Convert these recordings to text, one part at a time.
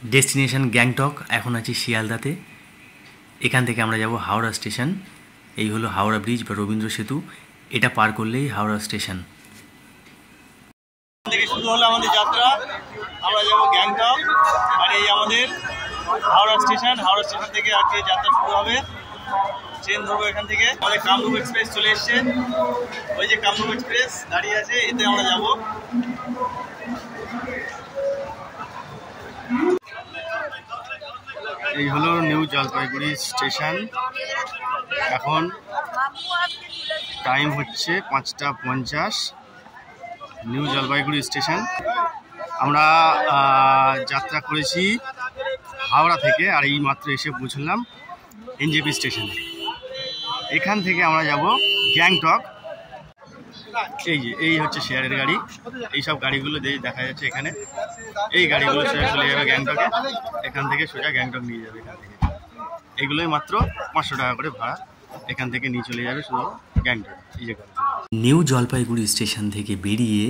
Destination Gangtok. এখন আছি শিয়ালদাতে। এখান থেকে আমরা যাব হাওড়া স্টেশন। এই হলো হাওড়া ব্রিজ বা রবীন্দ্র সেতু। এটা পার করলেই হাওড়া স্টেশন। থেকে শুরু হলো আমাদের যাত্রা। আমরা যাব গ্যাংটক, আর এই আমাদের হাওড়া স্টেশন। হাওড়া স্টেশন থেকে আজকে যাত্রা শুরু হবে। ট্রেন ধরবো এখান থেকে। আমাদের কামরূপ এক্সপ্রেস চলে এসছে। ওই যে কামরূপ এক্সপ্রেস দাঁড়িয়ে আছে, এতে আমরা যাব। এই হলো নিউ জলপাইগুড়ি স্টেশন। এখন টাইম হচ্ছে 5:50। New Jalpaiguri station. আমরা যাত্রা করেছি হাওড়া থেকে, আর এই মাত্র এসে পৌঁছলাম এনজেপি স্টেশনে। এখান থেকে আমরা যাব গ্যাংটক। এই হচ্ছে শেয়ারের গাড়ি। এই সব গাড়িগুলো দেখা যাচ্ছে এখানে। এই গাড়িগুলো সোজা চলে যাবে গ্যাংটকে। এখান থেকে সোজা গ্যাংটক নিয়ে যাবে। এখান থেকে এগুলোই মাত্র 500 টাকা করে ভাড়া। এখান থেকে নিয়ে চলে যাবে শুধু গ্যাংটক। এই যে নিউ জলপাইগুড়ি স্টেশন থেকে বেরিয়ে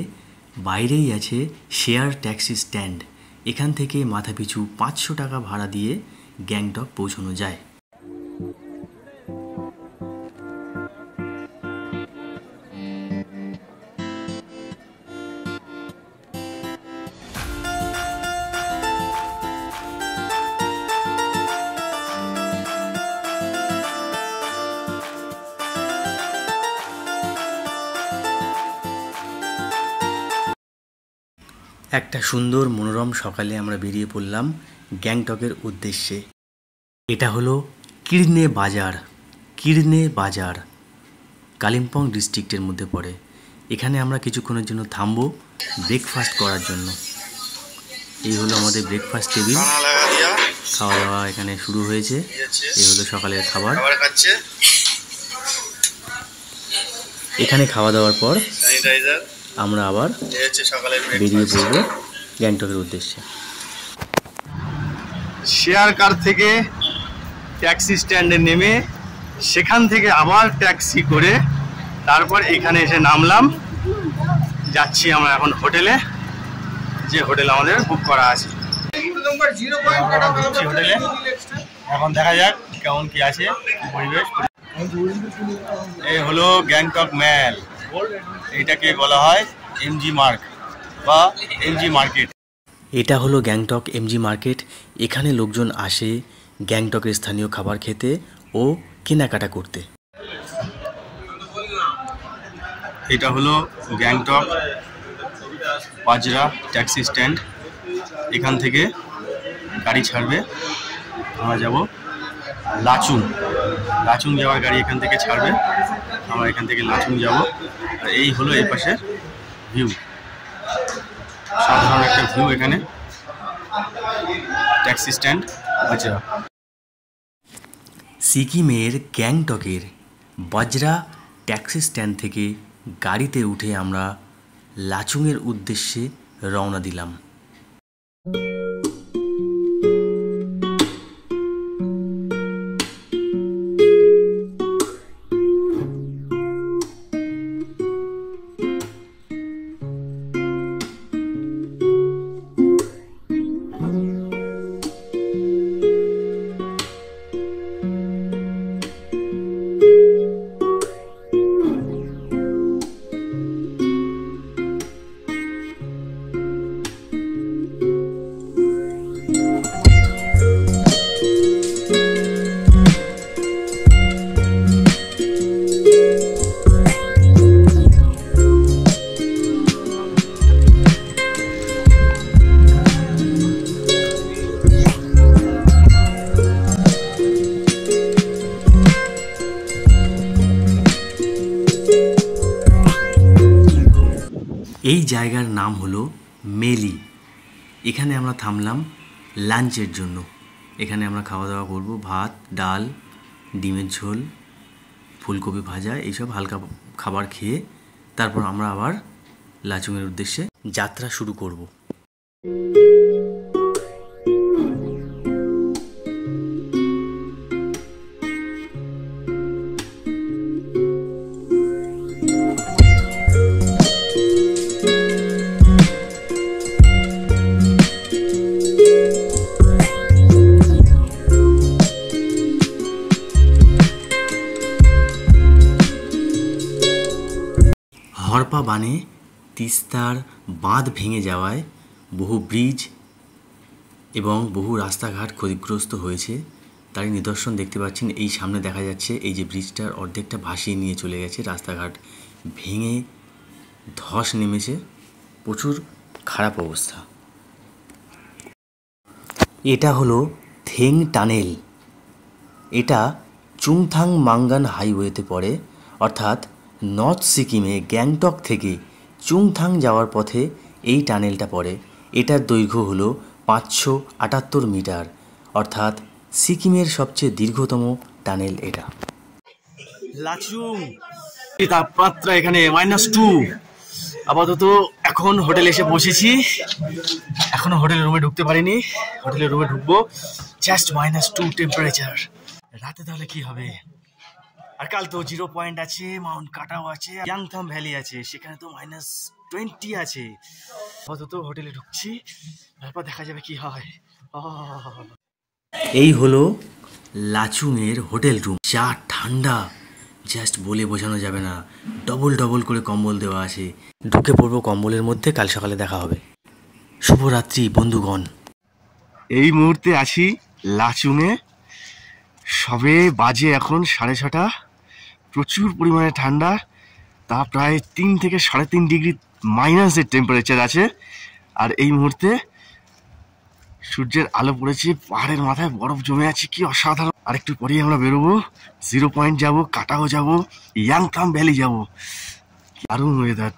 বাইরেই আছে শেয়ার ট্যাক্সি স্ট্যান্ড। এখান থেকে মাথাপিছু 500 টাকা ভাড়া দিয়ে গ্যাংটক পৌঁছানো যায়। একটা সুন্দর মনোরম সকালে আমরা বেরিয়ে পড়লাম গ্যাংটকের উদ্দেশ্যে। এটা হলো কির্নে বাজার। কির্নে বাজার কালিম্পং ডিস্ট্রিক্টের মধ্যে পড়ে। এখানে আমরা কিছুক্ষণের জন্য থামবো ব্রেকফাস্ট করার জন্য। এই হলো আমাদের ব্রেকফাস্ট টেবিল। খাওয়া দাওয়া এখানে শুরু হয়েছে। এই হলো সকালের খাবার। এখানে খাওয়া দাওয়ার পর আমরা আবার বেরিয়ে পড়ব গ্যাংটকের উদ্দেশ্যে। শেয়ার কার থেকে ট্যাক্সি স্ট্যান্ডে নেমে সেখান থেকে আবার ট্যাক্সি করে তারপর এখানে এসে নামলাম। যাচ্ছি আমরা এখন হোটেলে, যে হোটেল আমাদের বুক করা আছে। হোটেলে এখন দেখা যাক কেমন কি আছে পরিবেশ। এই হলো গ্যাংটক ম্যাল। এইটাকে বলা হয় এমজি মার্ক বা এমজি মার্কেট। এটা হলো গ্যাংটক এমজি মার্কেট। এখানে লোকজন আসে গ্যাংটকের স্থানীয় খাবার খেতে ও কেনাকাটা করতে। এটা হলো গ্যাংটক বাজরা ট্যাক্সি স্ট্যান্ড। এখান থেকে গাড়ি ছাড়বে। আমরা যাব লাচুং। লাচুং যাওয়ার গাড়ি এখান থেকে ছাড়বে। আমরা এখান থেকে লাচুং যাব। আর এই হলো এই পাশের ভিউ। সাধারণ একটা ভিউ এখানে ট্যাক্সি স্ট্যান্ড বাজরা। সিকিমের গ্যাংটকের বাজরা ট্যাক্সি স্ট্যান্ড থেকে গাড়িতে উঠে আমরা লাচুংয়ের উদ্দেশ্যে রওনা দিলাম। এই জায়গার নাম হলো মেলি। এখানে আমরা থামলাম লাঞ্চের জন্য। এখানে আমরা খাওয়া দাওয়া করব, ভাত, ডাল, ডিমের ঝোল, ফুলকপি ভাজা, এইসব হালকা খাবার খেয়ে তারপর আমরা আবার লাচুংয়ের উদ্দেশ্যে যাত্রা শুরু করব। চাপা বানে তিস্তার বাঁধ ভেঙে যাওয়ায় বহু ব্রিজ এবং বহু রাস্তাঘাট ক্ষতিগ্রস্ত হয়েছে, তারই নিদর্শন দেখতে পাচ্ছেন। এই সামনে দেখা যাচ্ছে এই যে ব্রিজটার অর্ধেকটা ভাসিয়ে নিয়ে চলে গেছে, রাস্তাঘাট ভেঙে ধস নেমেছে, প্রচুর খারাপ অবস্থা। এটা হলো থেং টানেল। এটা চুংথাং মাঙ্গান হাইওয়েতে পড়ে, অর্থাৎ নর্থ সিকিমে গ্যাংটক থেকে চুংথাং যাওয়ার পথে এই টানেলটা পড়ে। এটার দৈর্ঘ্য হলো 578 মিটার, অর্থাৎ সিকিমের সবচেয়ে দীর্ঘতম টানেল এটা। লাচুং তাপমাত্রা এখানে -2। আপাতত এখন হোটেলে এসে বসেছি, এখনো হোটেলের রুমে ঢুকতে পারিনি। হোটেলের রুমে ঢুকবো, জাস্ট -2 টেম্পারেচার। রাতে তাহলে কি হবে? আর কাল তো 0 পয়েন্ট আছে, মাউন্ট কাটাও আছে, ইয়াংথাম ভ্যালি আছে, সেখানে তো -20 আছে। আপাতত হোটেলে ঢুকছি, তারপর দেখা যাবে কি হয়। এই হলো লাচুংয়ের হোটেল রুম। যা ঠান্ডা, জাস্ট বলে বোঝানো যাবে না। ডবল ডবল করে কম্বল দেওয়া আছে। ঢুকে পড়বো কম্বলের মধ্যে, কাল সকালে দেখা হবে। শুভরাত্রি বন্ধুগণ। এই মুহূর্তে আছি লাচুংয়ে, সবে বাজে এখন 6:30। প্রচুর পরিমাণে ঠান্ডা, তা প্রায় 3 থেকে 3.5 ডিগ্রি মাইনাসের টেম্পারেচার আছে। আর এই মুহূর্তে সূর্যের আলো পড়েছে, পাহাড়ের মাথায় বরফ জমে আছে, কি অসাধারণ। আর একটু পরেই আমরা বেরোবো, 0 পয়েন্ট যাবো, কাটাও যাবো, ইয়াংথাম ভ্যালি যাবো। দারুণ ওয়েদার।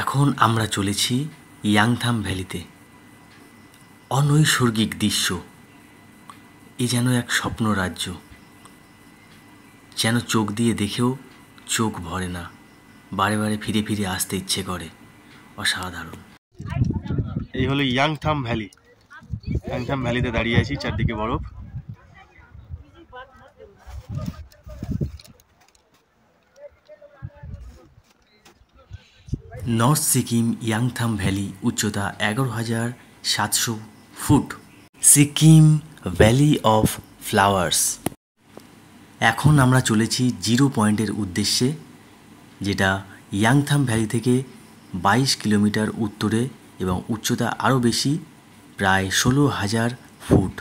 এখন আমরা চলেছি ইয়াংথাম ভ্যালিতে। অনৈসর্গিক দৃশ্য, এ যেন এক স্বপ্ন রাজ্য, যেন চোখ দিয়ে দেখেও চোখ ভরে না, বারে বারে ফিরে ফিরে আসতে ইচ্ছে করে। অসাধারণ। এই হলো ইয়াংথাম ভ্যালি। ইয়াংথাম ভ্যালিতে দাঁড়িয়ে আছি, চারদিকে বরফ। নর্থ সিকিম ইয়াংথাম ভ্যালি, উচ্চতা 11,700 foot. Sikkim valley of flowers. এখন আমরা চলেছি 0 পয়েন্টের উদ্দেশ্যে, যেটা ইয়াংথাম ভ্যালি থেকে 22 কিলোমিটার উত্তরে এবং উচ্চতা আরও বেশি, প্রায় 16,000 ফুট।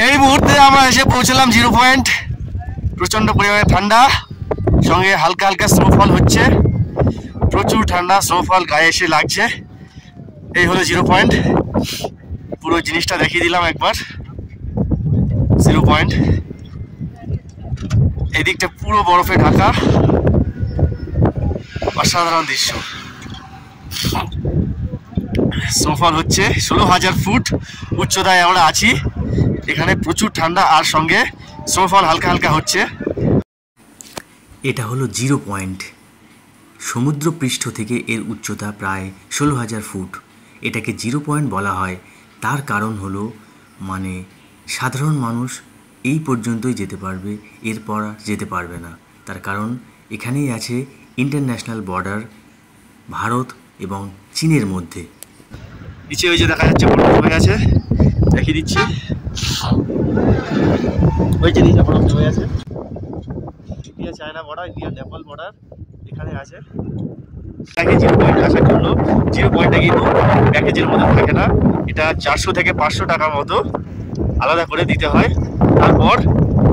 এই মুহূর্তে আমরা এসে পৌঁছলাম 0 পয়েন্ট। প্রচন্ড পরিমাণে ঠান্ডা, সঙ্গে হালকা হালকা স্নোফল হচ্ছে। প্রচুর ঠান্ডা, স্নোফল গায়ে এসে লাগছে। এই হলো 0 পয়েন্ট। পুরো জিনিসটা দেখিয়ে দিলাম একবার। 0 পয়েন্ট, এই দিকটা পুরো বরফে ঢাকা, অসাধারণ দৃশ্য। স্নোফল হচ্ছে, 16,000 ফুট উচ্চতায় আমরা আছি। এখানে প্রচুর ঠান্ডা, আর সঙ্গে স্নোফল হালকা হালকা হচ্ছে। এটা হলো 0 পয়েন্ট। সমুদ্রপৃষ্ঠ থেকে এর উচ্চতা প্রায় 16,000 ফুট। এটাকে 0 পয়েন্ট বলা হয়, তার কারণ হলো সাধারণ মানুষ এই পর্যন্তই যেতে পারবে, এরপর আর যেতে পারবে না। তার কারণ এখানেই আছে ইন্টারন্যাশনাল বর্ডার ভারত এবং চীনের মধ্যে। নিচে ওই যে দেখা যাচ্ছে বরফ জমে আছে, দেখিয়ে দিচ্ছি। ওই যে নিচে বরফ জমে আছে, India China border, India Nepal border এখানে আছে। জিরো পয়েন্টে আসার জন্য, জিরো পয়েন্টে কিন্তু প্যাকেজের মধ্যে থাকে না, এটা 400 থেকে 500 টাকার মতো আলাদা করে দিতে হয়, তারপর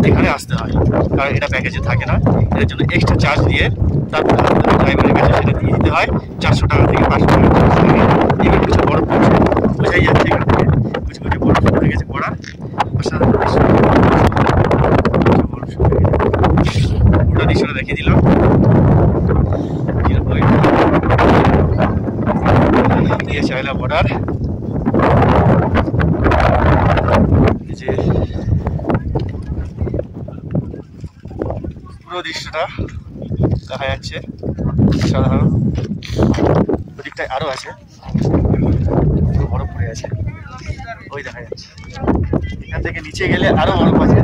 এখানে আসতে হয়। কারণ এটা প্যাকেজে থাকে না, এর জন্য এক্সট্রা চার্জ দিয়ে তারপর ড্রাইভারের কাছে সেটা দিয়ে দিতে হয়। 400 টাকা থেকে 500 টাকা চার্জ থাকে। এবার কিছু বরফ পড়ছে, বোঝাই যাচ্ছে এখান থেকে কিছু কিছু বরফ পড়ে গেছে পড়া। অসাধারণ দৃশ্য, বরফ শুরু হয়ে গেছে। পুরো দৃশ্যটা দেখিয়ে দিলাম। Zero point, India China border. যে পুরো দৃশ্যটা দেখা যাচ্ছে সাধারণ। ওদিকটায় আরো আছে, পুরো বরফ পড়ে আছে, ওই দেখা যাচ্ছে। এখান থেকে নিচে গেলে আরো বরফ আছে,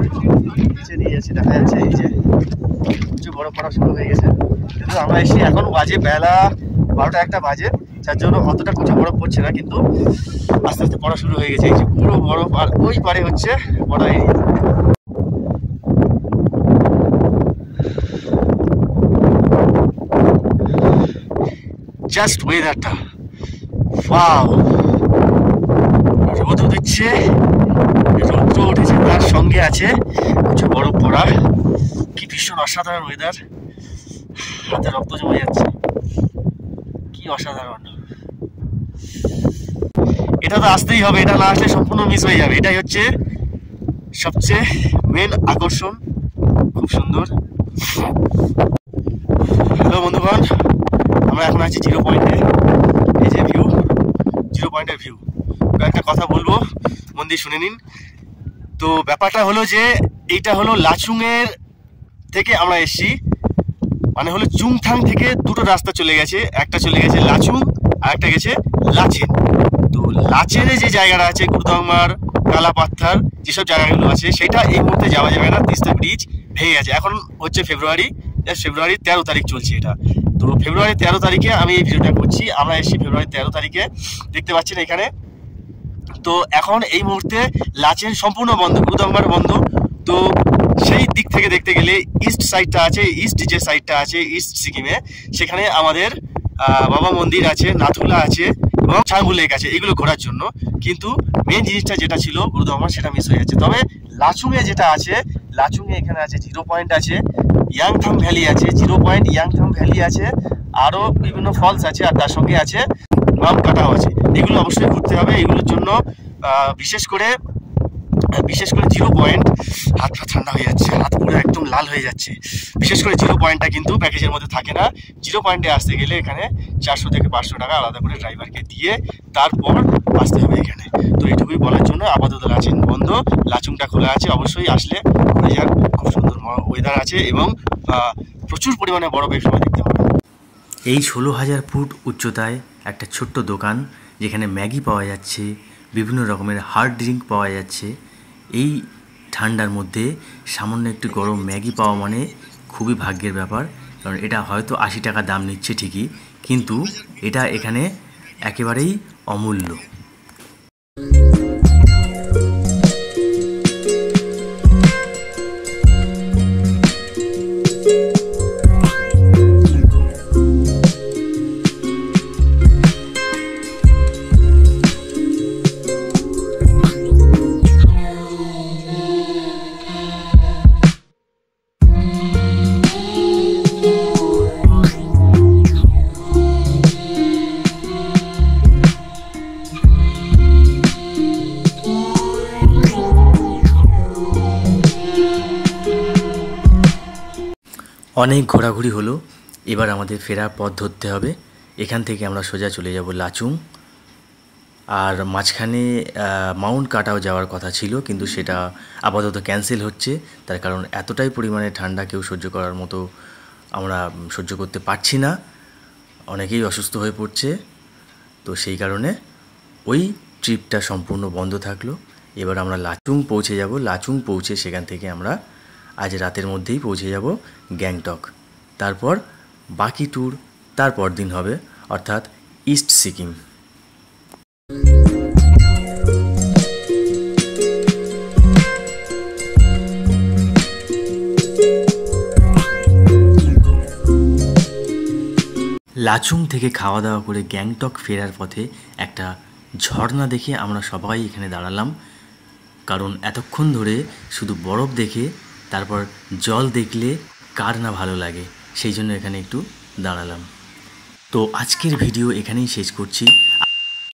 নিচে নিয়ে যাচ্ছে, দেখা যাচ্ছে এই যে কিছু বরফ পড়া শুরু হয়ে গেছে। কিন্তু আমরা এসে এখন বাজে বেলা 12টা 1টা বাজে, যার জন্য অতটা কিছু বরফ পড়ছে না, কিন্তু আস্তে আস্তে পড়া শুরু হয়ে গেছে। এই যে পুরো বরফ, আর ওই পারে হচ্ছে পড়া এরিয়া। জাস্ট ওয়েদারটা ওয়াও, রোদ দিচ্ছে, রৌদ্র উঠেছে, তার সঙ্গে আছে কিছু বরফ পড়া। কি ভীষণ অসাধারণ ওয়েদার, হাতে রক্ত জমে যাচ্ছে, কি অসাধারণ। এটা তো আসতেই হবে, এটা না আসলে সম্পূর্ণ মিস হয়ে যাবে। এটাই হচ্ছে সবচেয়ে মেন আকর্ষণ, খুব সুন্দর। হ্যালো বন্ধুগণ, আমরা এখন আছি জিরো পয়েন্টে। এই যে ভিউ, জিরো পয়েন্টের ভিউ। একটা কথা বলবো, মন দিয়ে শুনে নিন। তো ব্যাপারটা হলো যে এইটা হলো লাচুংয়ের থেকে আমরা এসছি, মানে হলো চুংথাং থেকে দুটো রাস্তা চলে গেছে, একটা চলে গেছে লাচুং আর একটা গেছে লাচেন। তো লাচেনে যে জায়গাটা আছে গুরুদংমার, কালাপাত্থার যেসব জায়গাগুলো আছে, সেটা এই মুহূর্তে যাওয়া যাবে না, তিস্তা ব্রিজ ভেঙে গেছে। এখন হচ্ছে ফেব্রুয়ারির 13 তারিখ চলছে এটা। তো ফেব্রুয়ারি 13 তারিখে আমি এই ভিডিওটা করছি, আমরা এসেছি ফেব্রুয়ারি 13 তারিখে, দেখতে পাচ্ছেন এখানে। তো এখন এই মুহূর্তে লাচেন সম্পূর্ণ বন্ধ, গুরুদংমার বন্ধ। তো সেই দিক থেকে দেখতে গেলে ইস্ট সাইডটা আছে, ইস্ট যে সাইডটা আছে ইস্ট সিকিমে, সেখানে আমাদের বাবা মন্দির আছে, নাথুলা আছে এবং ছাঙ্গু লেক আছে, এগুলো ঘোরার জন্য। কিন্তু মেন জিনিসটা যেটা ছিল গুরুদংমার, সেটা মিস হয়ে যাচ্ছে। তবে লাচুংয়ে যেটা আছে, লাচুংয়ে এখানে আছে জিরো পয়েন্ট আছে, ইয়াংথাম ভ্যালি আছে, জিরো পয়েন্ট ইয়াংথাম ভ্যালি আছে, আরও বিভিন্ন ফলস আছে, আর তার সঙ্গে আছে মাউন্ট কাটাও আছে। এগুলো অবশ্যই ঘুরতে হবে। এগুলোর জন্য বিশেষ করে জিরো পয়েন্ট, হাত ঠান্ডা হয়ে যাচ্ছে, হাত পুরো একদম লাল হয়ে যাচ্ছে। বিশেষ করে জিরো পয়েন্টটা কিন্তু প্যাকেজের মধ্যে থাকে না। জিরো পয়েন্টে আসতে গেলে এখানে 400 থেকে 500 টাকা আলাদা করে ড্রাইভারকে দিয়ে তারপর আসতে হবে এখানে। তো এটুকুই বলার জন্য, আপাতত লাচেন বন্ধ, লাচুংটা খোলা আছে, অবশ্যই আসলে ঘুরে যান। খুব সুন্দর ওয়েদার আছে এবং প্রচুর পরিমাণে বরফ এই সময় দেখতে পাবেন। এই 16,000 ফুট উচ্চতায় একটা ছোট্ট দোকান, যেখানে ম্যাগি পাওয়া যাচ্ছে, বিভিন্ন রকমের হার্ড ড্রিঙ্ক পাওয়া যাচ্ছে। এই ঠান্ডার মধ্যে সামান্য একটি গরম ম্যাগি পাওয়া মানে খুবই ভাগ্যের ব্যাপার। কারণ এটা হয়তো 80 টাকা দাম নিচ্ছে ঠিকই, কিন্তু এটা এখানে একেবারেই অমূল্য। অনেক ঘোরাঘুরি হলো, এবার আমাদের ফেরার পথ ধরতে হবে। এখান থেকে আমরা সোজা চলে যাব লাচুং। আর মাঝখানে মাউন্ট কাটাও যাওয়ার কথা ছিল, কিন্তু সেটা আপাতত ক্যান্সেল হচ্ছে। তার কারণ এতটাই পরিমাণে ঠান্ডা কেউ সহ্য করার মতো আমরা সহ্য করতে পারছি না, অনেকেই অসুস্থ হয়ে পড়ছে। তো সেই কারণে ওই ট্রিপটা সম্পূর্ণ বন্ধ থাকলো। এবার আমরা লাচুং পৌঁছে যাব। লাচুং পৌঁছে সেখান থেকে আমরা আজ রাতের মধ্যেই পৌঁছে যাব গ্যাংটক। তারপর বাকি ট্যুর তারপর দিন হবে, অর্থাৎ ইস্ট সিকিম। লাচুং থেকে খাওয়া দাওয়া করে গ্যাংটক ফেরার পথে একটা ঝর্ণা দেখে আমরা সবাই এখানে দাঁড়ালাম, কারণ এতক্ষণ ধরে শুধু বরফ দেখে তারপর জল দেখলে কার না ভালো লাগে, সেই জন্য এখানে একটু দাঁড়ালাম। তো আজকের ভিডিও এখানেই শেষ করছি।